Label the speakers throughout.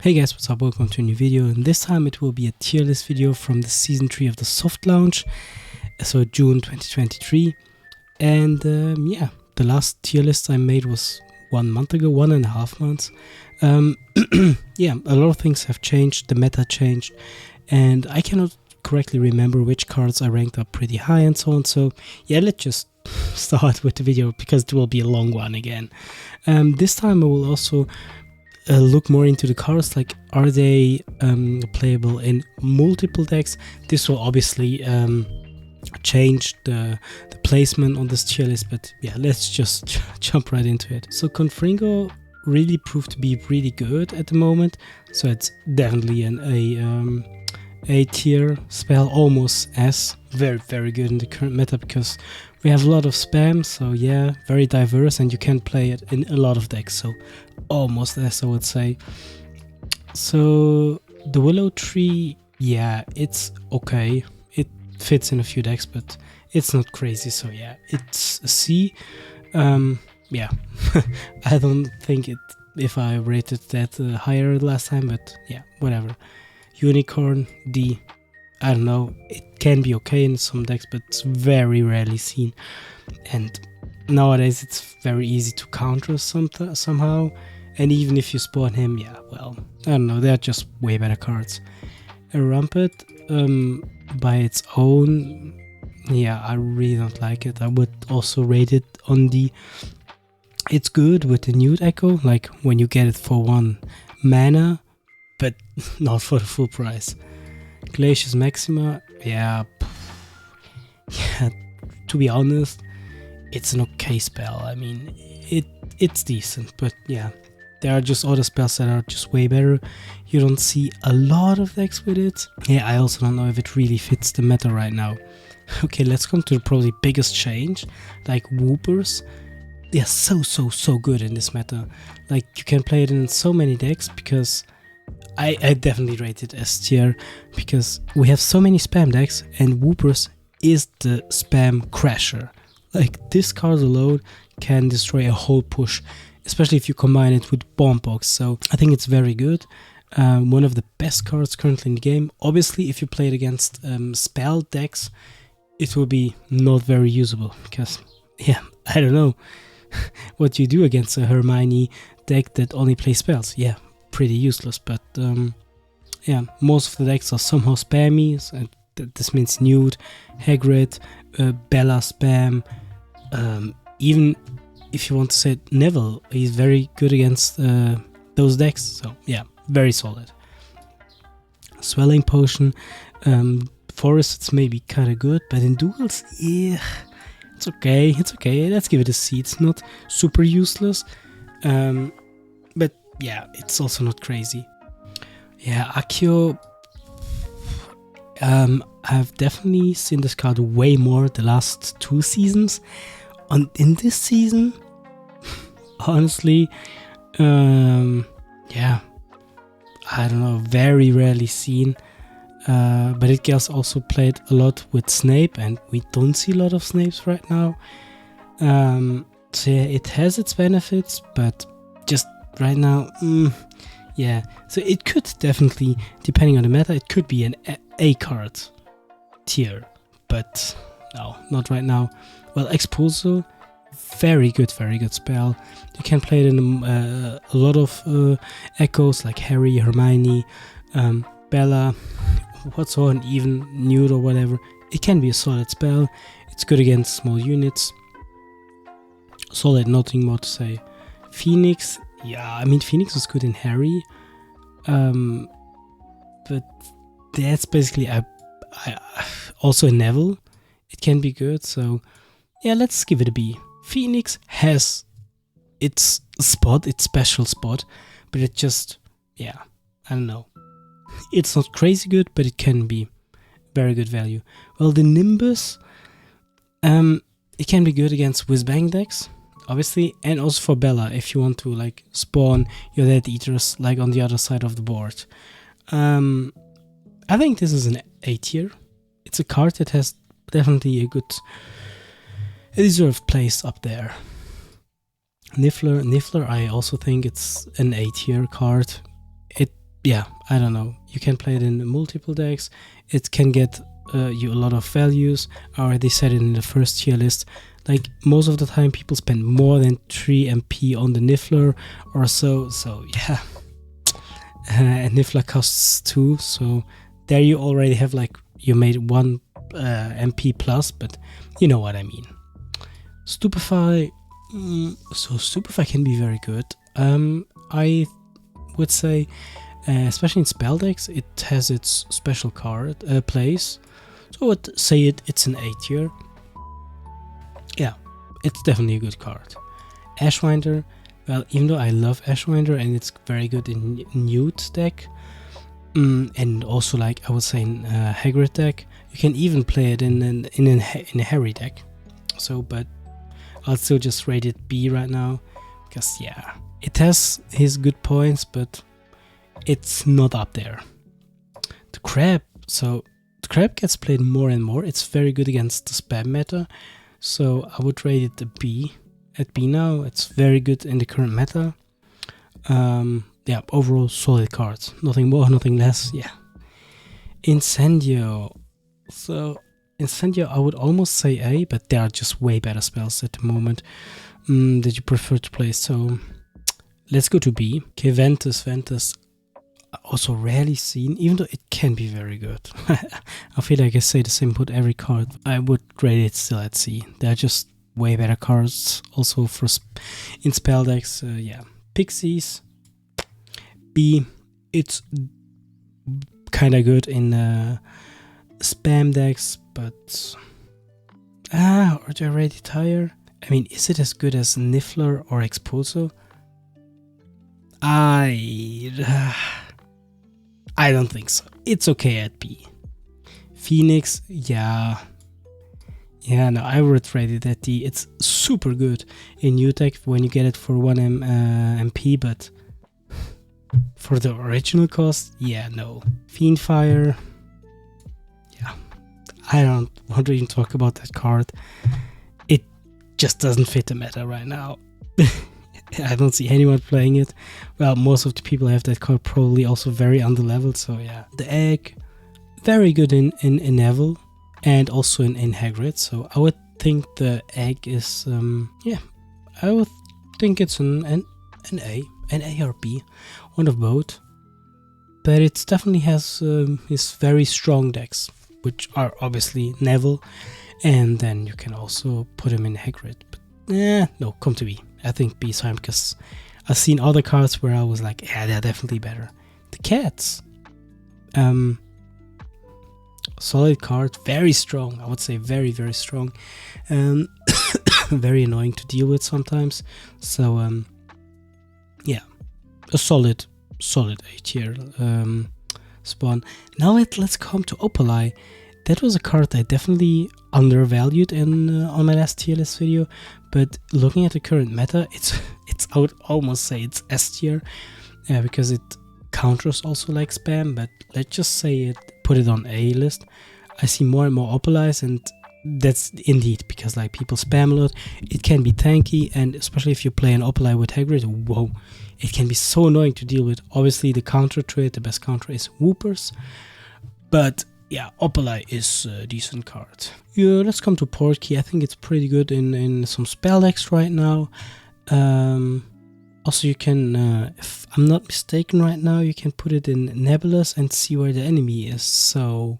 Speaker 1: Hey guys, what's up? Welcome to a new video, and this time it will be a tier list video from the season 3 of the soft launch, so June 2023. And yeah, the last tier list I made was 1 month ago, 1.5 months. Yeah, a lot of things have changed, the meta changed, and I cannot correctly remember which cards I ranked up pretty high and so on. So yeah, let's just start with the video because it will be a long one again. This time I will also look more into the cards, like are they playable in multiple decks. This will obviously change the placement on this tier list, but yeah, let's just jump right into it. So Confringo really proved to be really good at the moment, so it's definitely an A tier spell, almost S. Very good in the current meta because we have a lot of spam, so yeah, very diverse, and you can play it in a lot of decks, so almost S, I would say. So the Willow Tree, yeah, it's okay. It fits in a few decks, but it's not crazy, so yeah, it's a C. Yeah, I don't think if I rated that higher last time, but yeah, whatever. Unicorn, D. I don't know, it can be okay in some decks, but it's very rarely seen, and nowadays it's very easy to counter somehow, and even if you spawn him, yeah, well, I don't know, they're just way better cards. A Rumpet, by its own, yeah, I really don't like it. I would also rate it on D. It's good with the Nude Echo, like when you get it for 1 mana, but not for the full price. Glacius Maxima, yeah, to be honest, it's an okay spell. I mean, it's decent, but yeah, there are just other spells that are just way better. You don't see a lot of decks with it. Yeah, I also don't know if it really fits the meta right now. Okay, let's come to the probably biggest change, like Whoopers. They are so good in this meta. Like, you can play it in so many decks because I definitely rate it S tier because we have so many spam decks, and Whoopers is the spam crasher. Like, this card alone can destroy a whole push, especially if you combine it with Bomb Box. So I think it's very good. One of the best cards currently in the game. Obviously, if you play it against spell decks, it will be not very usable because, yeah, I don't know what you do against a Hermione deck that only plays spells. Yeah, pretty useless, but yeah, most of the decks are somehow spammy, and this means Nude, Hagrid, Bella spam, even if you want to say Neville, he's very good against those decks, so yeah, very solid. Swelling Potion, Forest, it's maybe kind of good, but in duels, yeah, it's okay, let's give it a C. It's not super useless, but yeah, it's also not crazy. Yeah, Accio, I've definitely seen this card way more the last 2 seasons. In this season, honestly, yeah, I don't know, very rarely seen. But it gets also played a lot with Snape, and we don't see a lot of Snapes right now. So yeah, it has its benefits, but just right now, yeah. So it could definitely, depending on the meta, it could be an A card tier, but no, not right now. Well, Expulso, very good spell. You can play it in a lot of echoes like Harry, Hermione, Bella, what's on, even Nude or whatever. It can be a solid spell. It's good against small units. Solid, nothing more to say. Phoenix, yeah, I mean, Phoenix was good in Harry, but that's basically I also in Neville. It can be good, so yeah, let's give it a B. Phoenix has its spot, its special spot, but it just, yeah, I don't know. It's not crazy good, but it can be very good value. Well, the Nimbus, it can be good against Whizbang decks, obviously, and also for Bella if you want to like spawn your Death Eaters like on the other side of the board. I think this is an A tier. It's a card that has definitely a deserved place up there. Niffler, I also think it's an A tier card. yeah, I don't know. You can play it in multiple decks. It can get you a lot of values. I already said it in the first tier list. Like, most of the time people spend more than 3 MP on the Niffler or so. So yeah, and Niffler costs 2. So there you already have, like, you made 1 MP plus, but you know what I mean. Stupefy. So Stupefy can be very good. I would say, especially in spell decks, it has its special card plays. So I would say it's an A tier. Yeah, it's definitely a good card. Ashwinder, well, even though I love Ashwinder and it's very good in Newt deck, and also, like, I would say in Hagrid deck, you can even play it in a Harry deck. So, but I'll still just rate it B right now, because yeah, it has his good points, but it's not up there. The Crab, so the Crab gets played more and more. It's very good against the spam meta. So I would rate it a B. At B now, it's very good in the current meta. Yeah, overall solid cards. Nothing more, nothing less. Yeah. Incendio. So Incendio, I would almost say A, but there are just way better spells at the moment that you prefer to play. So let's go to B. Okay, Ventus. Also rarely seen, even though it can be very good. I feel like I say the same about every card. I would rate it still at C. There are just way better cards also for in spell decks. Yeah, Pixies, B. It's kind of good in spam decks, but are they already tired? I mean, is it as good as Niffler or Expulso? I don't think so. It's okay at B. Phoenix, yeah. Yeah, no, I would rate it at D. It's super good in new tech when you get it for 1 MP, but for the original cost, yeah, no. Fiendfire, yeah. I don't want to even talk about that card. It just doesn't fit the meta right now. I don't see anyone playing it. Well, most of the people have that card probably also very underleveled, so yeah. The Egg, very good in Neville and also in Hagrid, so I would think the Egg is, yeah, I would think it's an A or B, one of both. But it definitely has his very strong decks, which are obviously Neville, and then you can also put him in Hagrid. But no, come to B. I think B is fine because I've seen other cards where I was like, yeah, they're definitely better. The Cats, solid card, very strong. I would say very, very strong. Very annoying to deal with sometimes. So yeah, a solid A tier spawn. Now let's come to Opalai. That was a card I definitely undervalued on my last tier list video, but looking at the current meta, I would almost say it's S tier, because it counters also like spam. But let's just say put it on A list. I see more and more Opalais, and that's indeed because like people spam a lot. It can be tanky, and especially if you play an Opalai with Hagrid, whoa, it can be so annoying to deal with. Obviously the counter to it, the best counter is Whoopers, but yeah, Opalai is a decent card. Yeah, let's come to Portkey. I think it's pretty good in some spell decks right now. Also, you can, if I'm not mistaken right now, you can put it in Nebulas and see where the enemy is. So,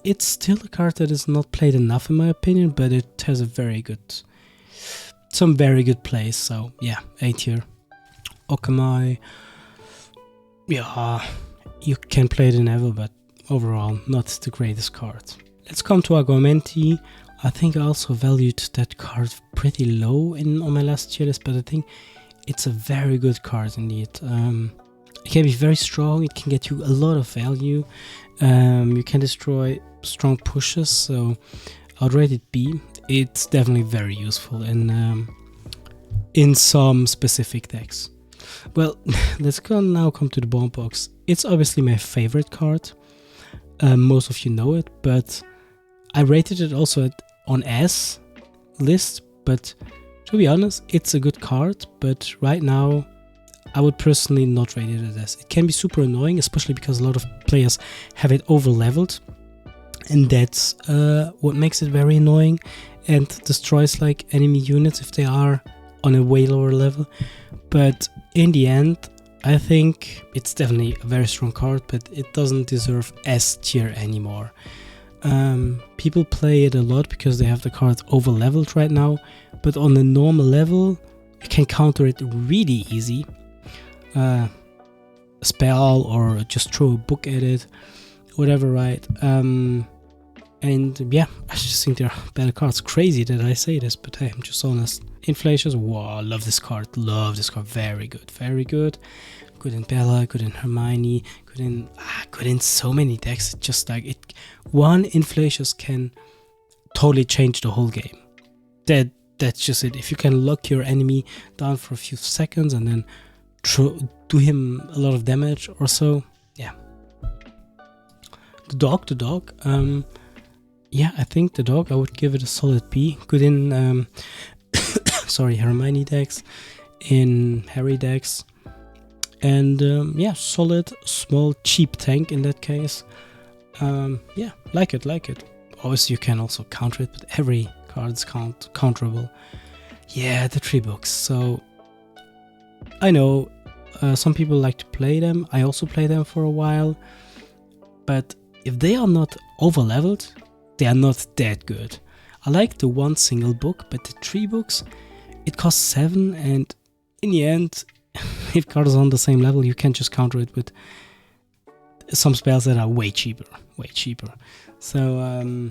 Speaker 1: it's still a card that is not played enough in my opinion, but it has some very good plays. So yeah, A tier. Okamai, yeah, you can play it in Neville, but overall not the greatest card. Let's come to Aguamenti. I think I also valued that card pretty low on my last tier list, but I think it's a very good card indeed. It can be very strong, it can get you a lot of value. You can destroy strong pushes, so I'd rate it B. It's definitely very useful in some specific decks. Well, let's now come to the bomb box. It's obviously my favorite card. Most of you know it, but I rated it also on S list. But to be honest, it's a good card. But right now, I would personally not rate it as S. It can be super annoying, especially because a lot of players have it over leveled, and that's what makes it very annoying and destroys like enemy units if they are on a way lower level. But in the end, I think it's definitely a very strong card, but it doesn't deserve S tier anymore. People play it a lot because they have the card over leveled right now, but on a normal level you can counter it really easy. Spell or just throw a book at it, whatever, right? And yeah, I just think there are better cards. Crazy that I say this, but hey, I'm just honest. Inflations, wow, love this card, very good, very good. Good in Bella, good in Hermione, good in so many decks. It's just like it, one Inflations can totally change the whole game. That's just it. If you can lock your enemy down for a few seconds and then do him a lot of damage or so, yeah. The dog, yeah, I think the dog, I would give it a solid B. Good in sorry, Hermione decks, in Harry decks, and yeah, solid, small, cheap tank in that case. Yeah, like it. Obviously you can also counter it, but every card's counterable. Yeah, the 3 books. So I know some people like to play them. I also play them for a while, but if they are not over leveled, they are not that good. I like the 1 single book, but the 3 books, it costs 7, and in the end, if cards are on the same level, you can just counter it with some spells that are way cheaper. So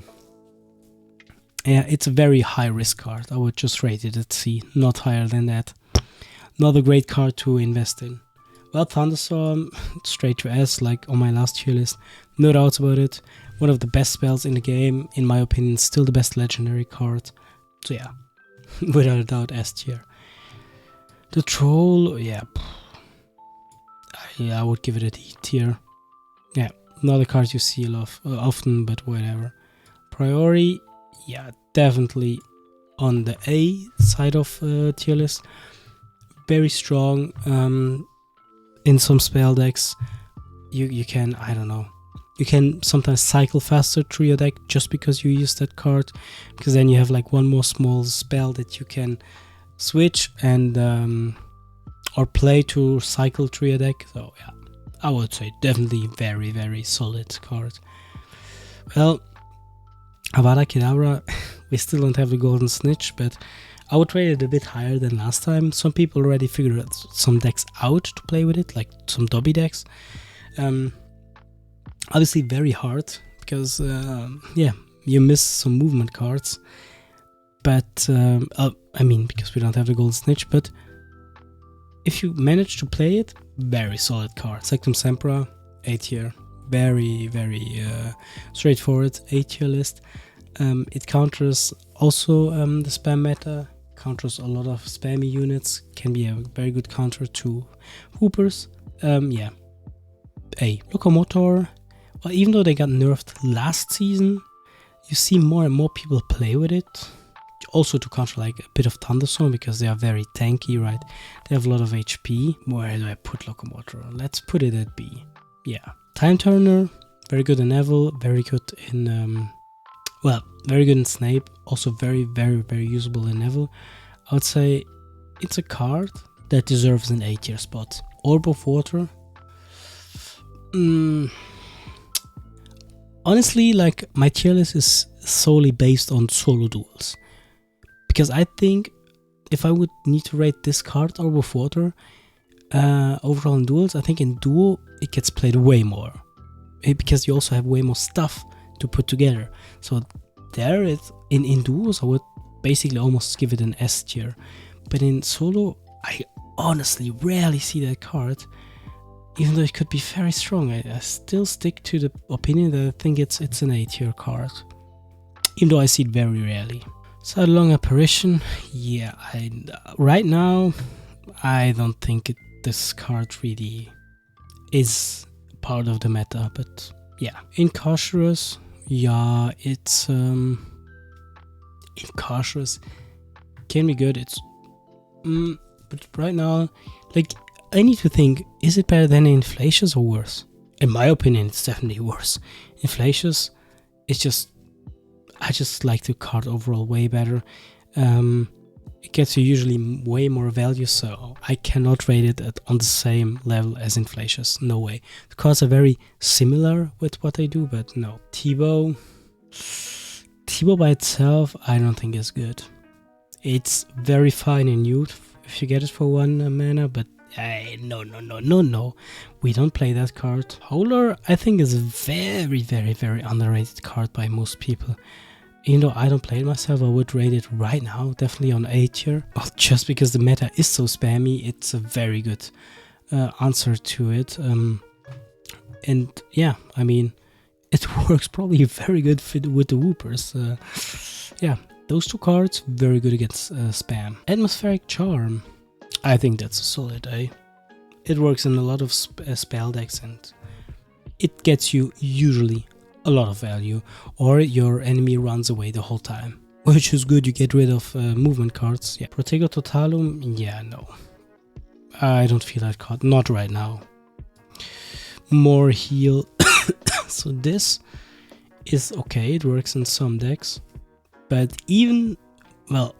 Speaker 1: yeah, it's a very high risk card. I would just rate it at C, not higher than that. Not a great card to invest in. Well, Thunderstorm, straight to S, like on my last tier list. No doubts about it. One of the best spells in the game, in my opinion, still the best legendary card. So yeah, without a doubt, S tier. The Troll, yeah, I would give it a D tier. Yeah, not a card you see a lot often, but whatever. Priori, yeah, definitely on the A side of tier list. Very strong. In some spell decks, you can, I don't know, you can sometimes cycle faster through your deck just because you use that card, because then you have like one more small spell that you can switch and or play to cycle through your deck. So yeah, I would say definitely very, very solid card. Well, Avada Kedavra, we still don't have the Golden Snitch, but I would rate it a bit higher than last time. Some people already figured out some decks out to play with it, like some Dobby decks. Obviously very hard, because yeah, you miss some movement cards. But, I mean, because we don't have the Golden Snitch, but if you manage to play it, very solid card. Sectum Sempra, A tier. Very, very straightforward A tier list. It counters also the spam meta, counters a lot of spammy units, can be a very good counter to Hoopers. Yeah, A. Locomotor, well, even though they got nerfed last season, you see more and more people play with it. Also to counter like a bit of Thunderstorm, because they are very tanky, right? They have a lot of HP. Where do I put Locomotor? Let's put it at B. Yeah. Time Turner, very good in Neville, very good in well, very good in Snape, also very, very, very usable in Neville. I would say it's a card that deserves an A tier spot. Orb of Water. Honestly, like, my tier list is solely based on solo duels. Because I think if I would need to rate this card, Orb of Water, overall in duels, I think in duo it gets played way more. Because you also have way more stuff to put together. So there, in duos, I would basically almost give it an S tier. But in solo, I honestly rarely see that card. Even though it could be very strong, I still stick to the opinion that I think it's an A tier card. Even though I see it very rarely. Sidelong Apparition, yeah, right now, I don't think this card really is part of the meta, but yeah. Incarcerous, yeah, it's Incarcerous can be good. It's but right now, like, I need to think, is it better than Inflatius or worse? In my opinion, it's definitely worse. Inflatius, it's just, I just like the card overall way better. It gets you usually way more value, so I cannot rate it on the same level as Inflatius. No way. The cards are very similar with what they do, but no. T-Bow by itself, I don't think is good. It's very fine in youth if you get it for 1 mana, but no. We don't play that card. Howler, I think, is a very, very, very underrated card by most people. Even though I don't play it myself, I would rate it right now, definitely on A tier. Well, just because the meta is so spammy, it's a very good answer to it. And yeah, I mean, it works probably very good with the Whoopers. Yeah, those 2 cards, very good against spam. Atmospheric Charm, I think that's a solid A. It works in a lot of spell decks, and it gets you usually a lot of value, or your enemy runs away the whole time, which is good. You get rid of movement cards. Yeah, Protego Totalum, yeah, no, I don't feel that card, not right now. More heal. So this is okay, it works in some decks, but even, well,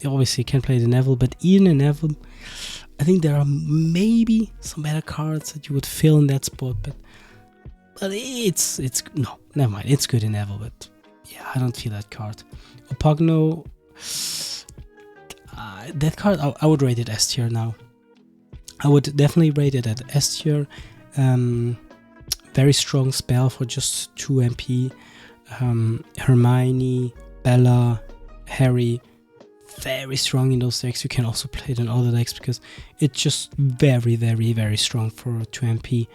Speaker 1: obviously you can play the Neville, but even in Neville, I think there are maybe some better cards that you would fill in that spot, but it's no, never mind. It's good in Neville, but yeah, I don't feel that card. Opogno, that card, I would rate it S tier now. I would definitely rate it at S tier. Very strong spell for just 2 MP. Hermione, Bella, Harry, very strong in those decks. You can also play it in other decks because it's just very, very, very strong for 2 MP.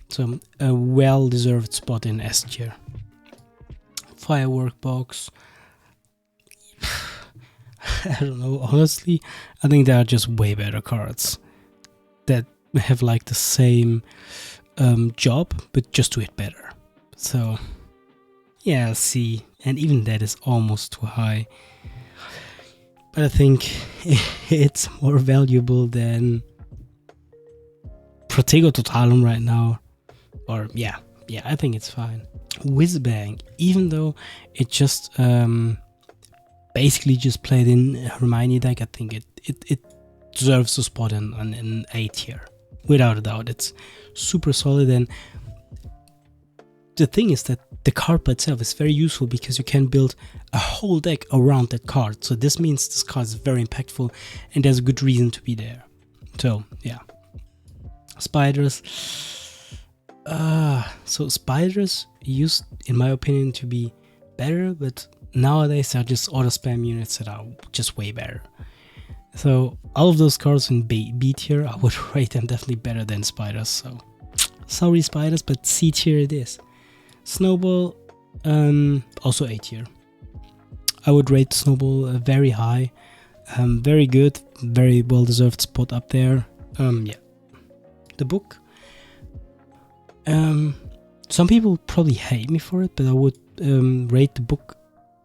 Speaker 1: So a well-deserved spot in S tier. Firework Box. I don't know, honestly, I think there are just way better cards that have like the same job, but just do it better. So yeah, C, and even that is almost too high. But I think it's more valuable than Protego Totalum right now. Or yeah, I think it's fine. Whizbang, even though it just basically just played in Hermione deck, I think it deserves a spot in A tier. Without a doubt, it's super solid. And the thing is that the card by itself is very useful because you can build a whole deck around that card. So this means this card is very impactful and there's a good reason to be there. So yeah. Spiders. So spiders used, in my opinion, to be better, but nowadays they're just auto spam units that are just way better. So all of those cards in B tier, I would rate them definitely better than spiders. So sorry spiders, but C tier it is. Snowball, also A tier. I would rate Snowball very high, very good, very well deserved spot up there. Yeah. The book. Some people probably hate me for it, but I would rate the book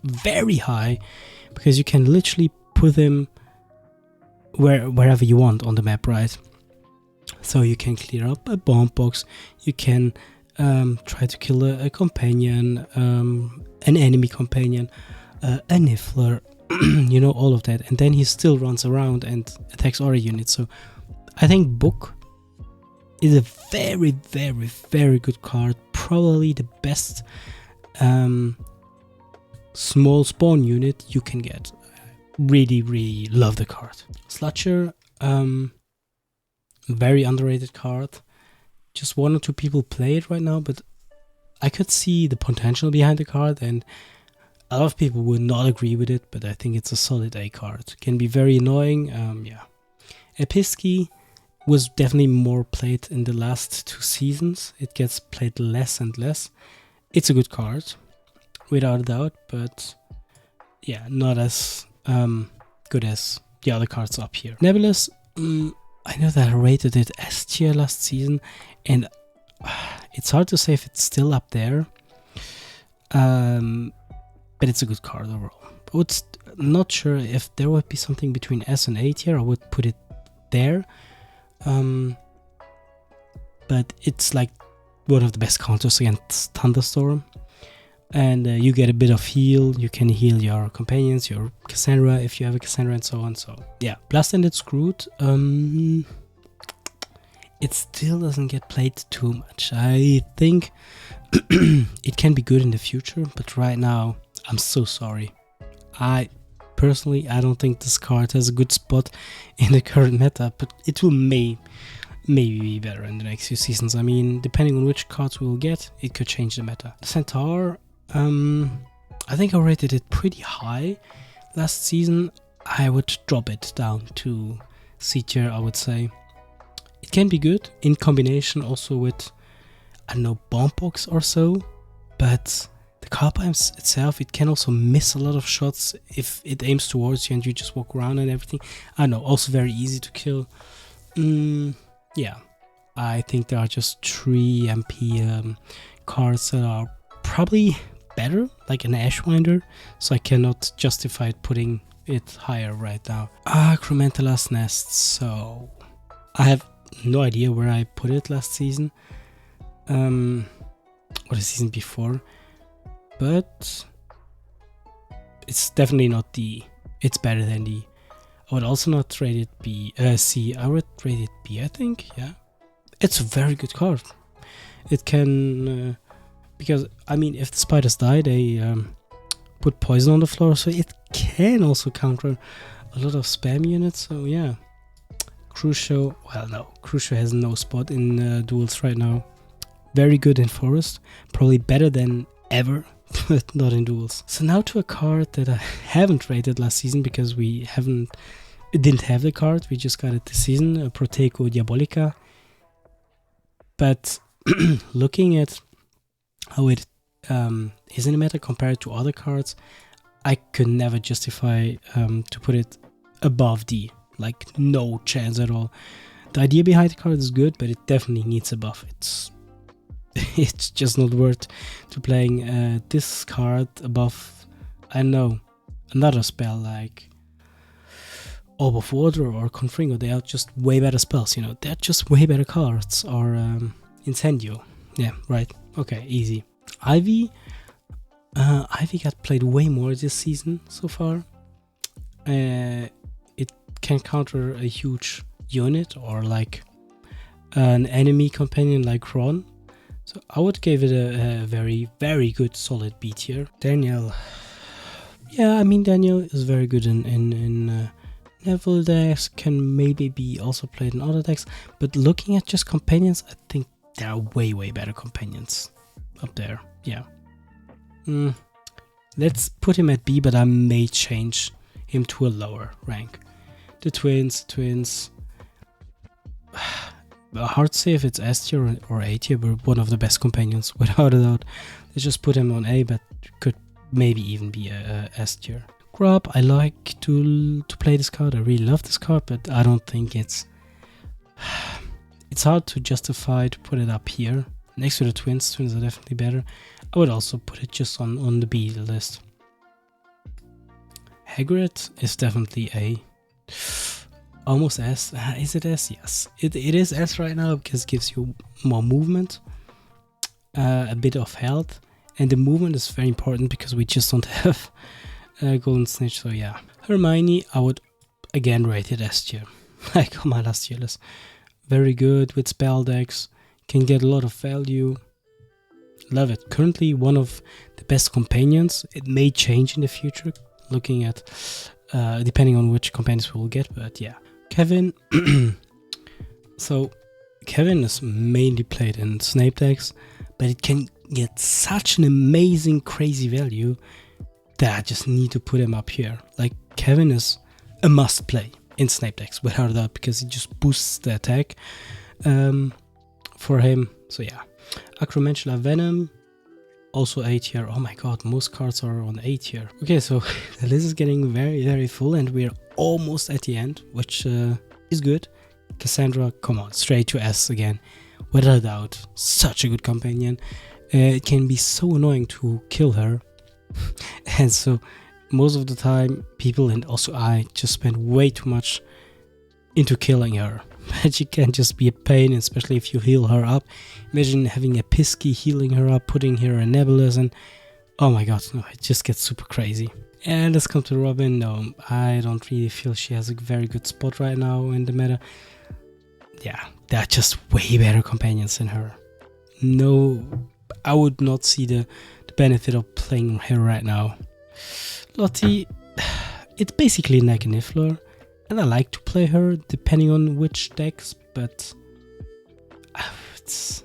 Speaker 1: very high because you can literally put them wherever you want on the map, right? So you can clear up a bomb box, you can try to kill a companion, an enemy companion, a Niffler, you know, all of that, and then he still runs around and attacks other units. So I think book is a very, very, very good card. Probably the best small spawn unit you can get. Really, really love the card. Slutcher, very underrated card. Just 1 or 2 people play it right now, but I could see the potential behind the card, and a lot of people would not agree with it, but I think it's a solid A card. Can be very annoying, yeah. Episki was definitely more played in the last 2 seasons. It gets played less and less. It's a good card, without a doubt, but yeah, not as good as the other cards up here. Nebulous, I know that I rated it S tier last season, and it's hard to say if it's still up there, but it's a good card overall. I would not sure if there would be something between S and A tier. I would put it there. but it's like one of the best counters against Thunderstorm. And you get a bit of heal. You can heal your companions, your Cassandra if you have a Cassandra, and so on. So yeah, Blast Ended Screwed. It still doesn't get played too much. I think it can be good in the future, but right now, I'm so sorry. Personally, I don't think this card has a good spot in the current meta, but it will maybe be better in the next few seasons. I mean, depending on which cards we will get, it could change the meta. The Centaur, I think I rated it pretty high last season. I would drop it down to C tier, I would say. It can be good in combination also with, I don't know, Bomb Box or so, but the card by itself, it can also miss a lot of shots if it aims towards you and you just walk around and everything. I don't know, also very easy to kill. Yeah, I think there are just 3 MP cards that are probably better, like an Ashwinder, so I cannot justify putting it higher right now. Chromantila's Nest, so I have no idea where I put it last season, or the season before, but it's definitely not D. It's better than D. I would also not rate it C. I would rate it B, I think. Yeah, it's a very good card. It can, because I mean, if the spiders die, they put poison on the floor, so it can also counter a lot of spam units. So yeah. Crucio, well no, Crucio has no spot in duels right now. Very good in Forest, probably better than ever, but not in duels. So now to a card that I haven't rated last season because we didn't have the card, we just got it this season, Proteco Diabolica. But looking at how it is in the meta compared to other cards, I could never justify to put it above D. Like, no chance at all. The idea behind the card is good, but it definitely needs a buff. It's just not worth to playing this card above, I don't know, another spell like Orb of Water or Confringo. They are just way better spells, you know. They're just way better cards. Or Incendio. Yeah, right. Okay, easy. Ivy. Ivy got played way more this season so far. It can counter a huge unit or like an enemy companion like Ron. So I would give it a very, very good solid B tier. Daniel. Yeah, I mean, Daniel is very good in Neville decks, can maybe be also played in other decks, but looking at just companions, I think there are way, way better companions up there. Yeah. Let's put him at B, but I may change him to a lower rank. The twins. Hard to say if it's S tier or A tier, but one of the best companions, without a doubt. Let's just put him on A, but could maybe even be a S tier. Grub, I like to play this card. I really love this card, but I don't think it's hard to justify to put it up here. Next to the twins. Twins are definitely better. I would also put it just on the B list. Hagrid is definitely A. Almost S. Is it S? Yes. It is S right now because it gives you more movement, a bit of health, and the movement is very important because we just don't have Golden Snitch. So yeah. Hermione, I would again rate it S tier. Like on my last tier list. Very good with spell decks. Can get a lot of value. Love it. Currently one of the best companions. It may change in the future. Looking at depending on which companions we will get, but yeah. Kevin. So Kevin is mainly played in Snape decks, but it can get such an amazing crazy value that I just need to put him up here. Like, Kevin is a must play in Snape decks without a doubt because it just boosts the attack for him. So yeah. Acromantula Venom, also A tier. Oh my god, most cards are on A tier. Okay, so the list is getting very, very full and we're almost at the end, which is good. Cassandra, come on, straight to S again. Without a doubt, such a good companion. It can be so annoying to kill her. And so most of the time, people and also I just spend way too much into killing her. Magic can just be a pain, especially if you heal her up. Imagine having a Pisky healing her up, putting her a Nebulous, and oh my god, no, it just gets super crazy. And let's come to Robin. No, I don't really feel she has a very good spot right now in the meta. Yeah, there are just way better companions than her. No, I would not see the benefit of playing her right now. Lottie, it's basically like a Niffler, and I like to play her depending on which decks, but it's...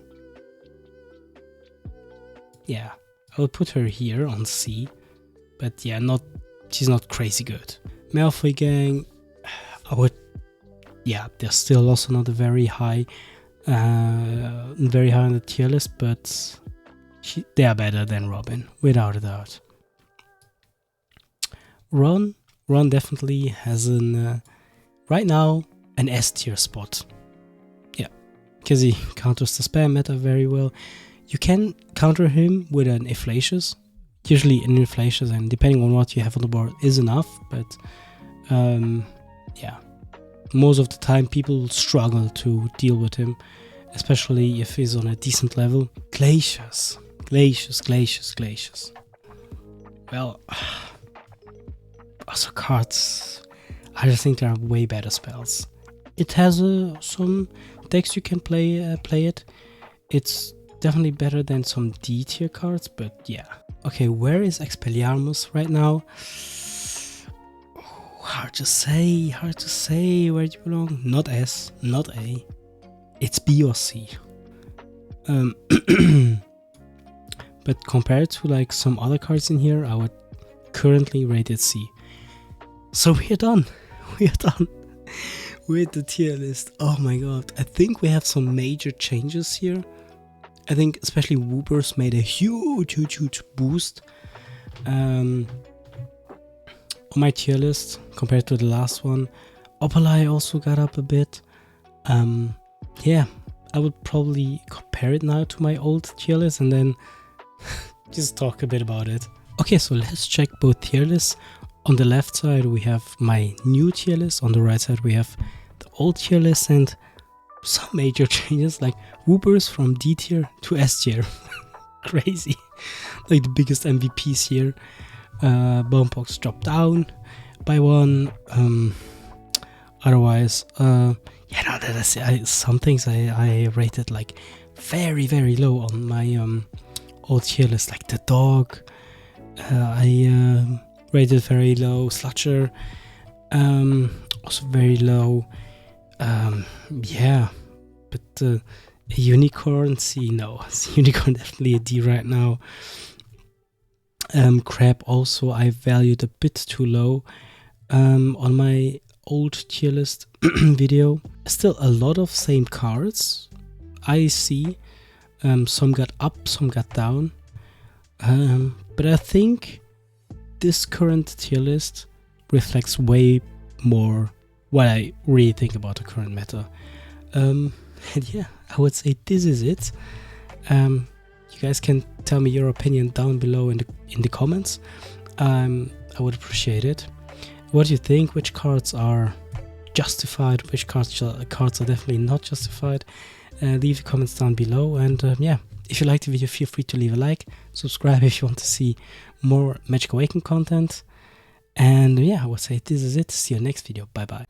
Speaker 1: yeah, I would put her here on C, but yeah, she's not crazy good. Malfoy gang, I would... yeah, they're still also not very high on the tier list, but they are better than Robin, without a doubt. Ron definitely has right now an S tier spot. Yeah, because he counters the spam meta very well. You can counter him with an Inflacious. Usually an Inflacious, and depending on what you have on the board, is enough, but yeah. Most of the time people struggle to deal with him, especially if he's on a decent level. Glacius. Well, also cards, I just think there are way better spells. It has some decks you can play it. It's definitely better than some D tier cards, but yeah. Okay, where is Expelliarmus right now? Hard to say where do you belong. Not S, not A. It's B or C. But compared to like some other cards in here, I would currently rate it C. So we're done. We're done with the tier list. Oh my god. I think we have some major changes here. I think especially Woopers made a huge boost. On my tier list compared to the last one. Opalai also got up a bit. Yeah, I would probably compare it now to my old tier list and then just talk a bit about it. Okay, so let's check both tier lists. On the left side we have my new tier list, on the right side we have the old tier list, and some major changes like Woopers from D tier to S tier. Crazy. Like the biggest MVPs here. Bombbox dropped down by one. Otherwise, yeah, no, that's some things I rated like very low on my old tier list, like the dog. I rated very low. Slutcher, also very low. Yeah, but a unicorn, C, no, unicorn definitely a D right now. Crab also I valued a bit too low on my old tier list video. Still a lot of same cards I see. Some got up, some got down. But I think this current tier list reflects way more what I really think about the current meta. And yeah, I would say this is it. You guys can tell me your opinion down below in the comments. I would appreciate it. What do you think? Which cards are justified? Which cards are definitely not justified? Leave the comments down below. And yeah, if you liked the video, feel free to leave a like. Subscribe if you want to see more Magic Awakened content. And yeah, I would say this is it. See you next video. Bye bye.